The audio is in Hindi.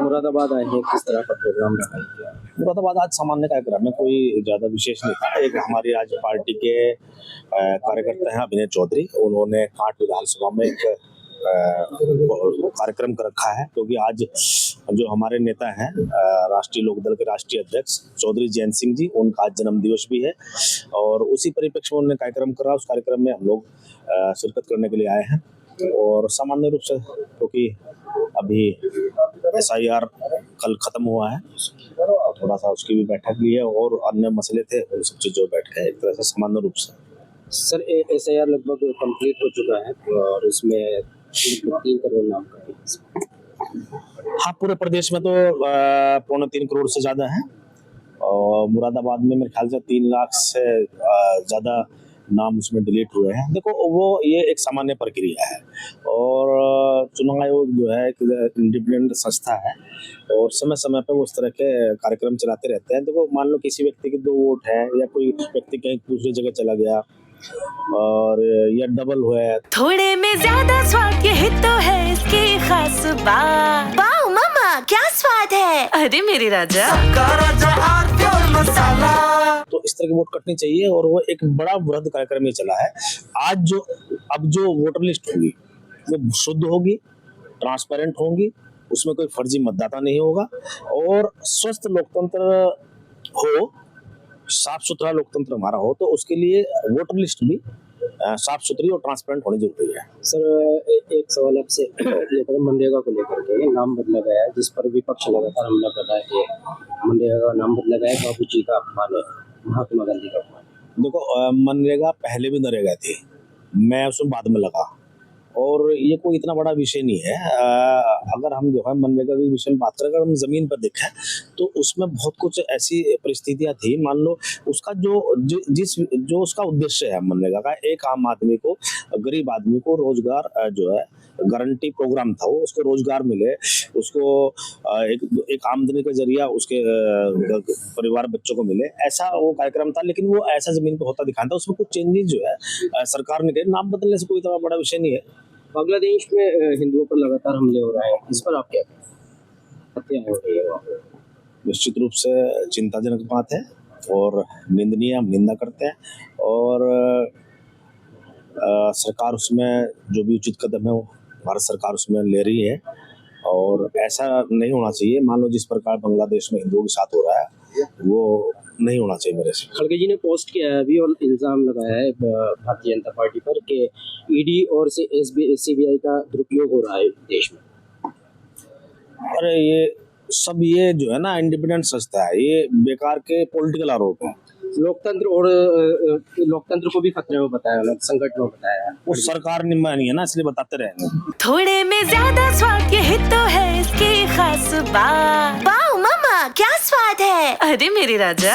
मुरादाबाद आए हैं, किस तरह का प्रोग्राम रखा गया? मुरादाबाद आज सामान्य कार्यक्रम में कोई ज़्यादा विशेष नहीं था। एक हमारी आज पार्टी के कार्यकर्ता हैं अभिनय चौधरी, उन्होंने कांट विधानसभा में एक कार्यक्रम कर रखा है, क्योंकि आज जो हमारे नेता हैं राष्ट्रीय लोकदल के राष्ट्रीय अध्यक्ष चौधरी जयंत सिंह जी, उनका आज जन्म दिवस भी है और उसी परिप्रेक्ष्य में उन्होंने कार्यक्रम करा। उस कार्यक्रम में हम लोग शिरकत करने के लिए आए हैं और सामान्य रूप से क्योंकि अभी SIR कल खत्म हुआ है और थोड़ा सा उसकी भी बैठक ली है और अन्य मसले थे, उन सब चीज़ों बैठ है एक तरह से सामान्य रूप से। सर SIR लगभग कंप्लीट हो चुका है और इसमें 3 करोड़ नाम का है। हाँ, पूरे प्रदेश में तो 3.25 करोड़ से ज़्यादा है और मुरादाबाद में मेरे ख्याल से 3 लाख से ज़्यादा नाम उसमें डिलीट हुए हैं। देखो, वो ये एक सामान्य प्रक्रिया है और चुनाव आयोग जो है एक इंडिपेंडेंट संस्था है और समय समय पर वो इस तरह के कार्यक्रम चलाते रहते हैं। देखो, मान लो किसी व्यक्ति के 2 वोट है या कोई व्यक्ति कहीं दूसरी जगह चला गया और या डबल हुआ है, थोड़े में ज्यादा स्वाद यही तो है इसकी खास बात। वाओ मामा, क्या स्वाद है! अरे मेरे राजा, तो इस तरह की वोट कटनी चाहिए और वो एक बड़ा वृहद कार्यक्रम ये चला है। आज अब जो वोटर लिस्ट होगी वो शुद्ध होगी, ट्रांसपेरेंट होगी, उसमें कोई फर्जी मतदाता नहीं होगा और स्वस्थ लोकतंत्र हो, साफ सुथरा लोकतंत्र हमारा हो, तो उसके लिए वोटर लिस्ट भी साफ सुथरी और ट्रांसपेरेंट होनी जरूरी है। सर एक सवाल आपसे लेकर मनरेगा को लेकर के नाम बदला गया है, जिस पर विपक्ष लगातार हमला कर रहा है कि मनरेगा का नाम बदला गया है, बाबू जी का अपमान है, महात्मा गांधी का अपमान। देखो, मनरेगा पहले भी नरेगा थी, मैं उसमें बाद में लगा और ये कोई इतना बड़ा विषय नहीं है। अगर हम जो है मनरेगा के विषय में बात करें, अगर हम जमीन पर देखें तो उसमें बहुत कुछ ऐसी परिस्थितियां थी। मान लो उसका जो उसका उद्देश्य है मनरेगा का, एक आम आदमी को, गरीब आदमी को रोजगार जो है गारंटी प्रोग्राम था, वो उसको रोजगार मिले, उसको एक आमदनी का जरिया उसके परिवार बच्चों को मिले, ऐसा वो कार्यक्रम था। लेकिन वो ऐसा जमीन पर होता दिखाता, उसमें कुछ चेंजेस जो है सरकार ने किए। नाम बदलने से कोई इतना बड़ा विषय नहीं है। बांग्लादेश में हिंदुओं पर लगातार हमले हो रहे हैं, इस पर आप क्या कहें? हत्या हो रही है वहाँ पे। निश्चित रूप से चिंताजनक बात है और निंदनीय, हम निंदा करते हैं और सरकार उसमें जो भी उचित कदम है वो भारत सरकार उसमें ले रही है और ऐसा नहीं होना चाहिए। मान लो जिस प्रकार बांग्लादेश में हिंदुओं के साथ हो रहा है वो नहीं होना चाहिए मेरे से। खड़गे जी ने पोस्ट किया है अभी और इल्ज़ाम लगाया है भारतीय जनता पार्टी पर कि ED और CBI का दुरुपयोग हो रहा है देश में। अरे ये जो है ना इंडिपेंडेंट संस्था है, ये बेकार के पॉलिटिकल आरोप है। लोकतंत्र को भी खतरे में बताया, संकट में बताया। वो सरकार ने मानी है ना, इसलिए बताते रहेंगे। थोड़े में ज्यादा स्वाद यही तो है इसकी खास बात। वाओ मामा, क्या स्वाद है! अरे मेरे राजा,